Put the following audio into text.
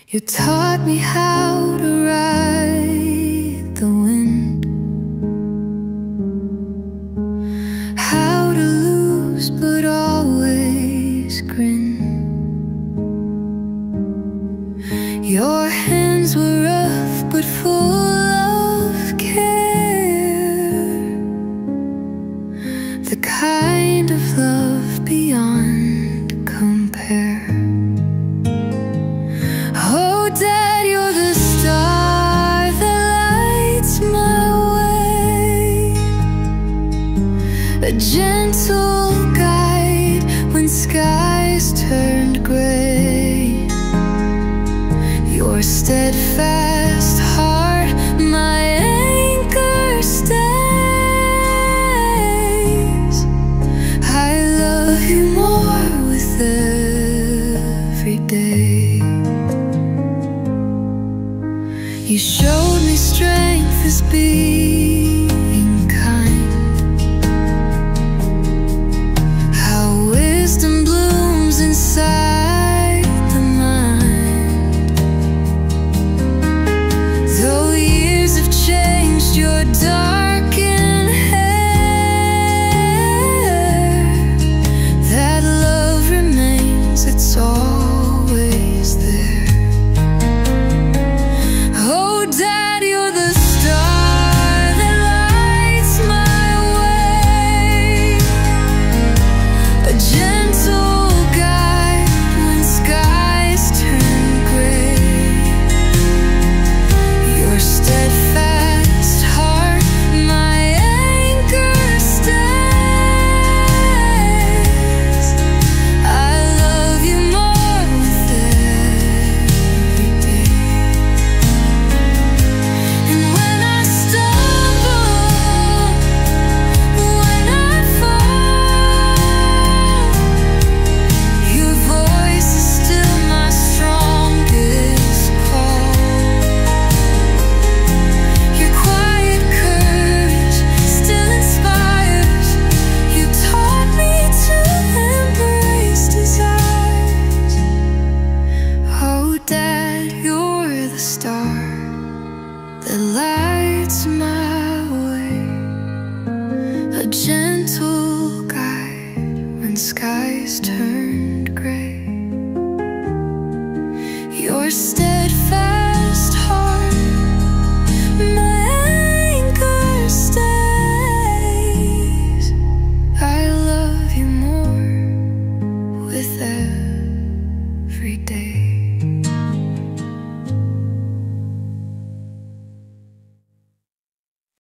You taught me how to ride the wind, how to lose but always grin. Your hands were rough but full of care, the kind of love beyond compare. Oh, Dad, you're the star that lights my way, a gentle guide when skies turned gray. Your steadfast heart, my anchor stays. I love you more with every day. You showed me strength is being kind, how wisdom blooms inside the mind. Though years have changed your darkened hair, that love remains, it's always there. Oh, Dad, you're the star that lights my way, a gentle guide when skies turn gray. Your steadfast heart, my anchor stays. I love you more with every day. And when I stumble, when I fall, your voice is still my strongest call. Your quiet courage still inspires. You taught me to embrace desires. Oh, Dad, you're the star that lights my way, a gentle guide when skies turned gray. Your steadfast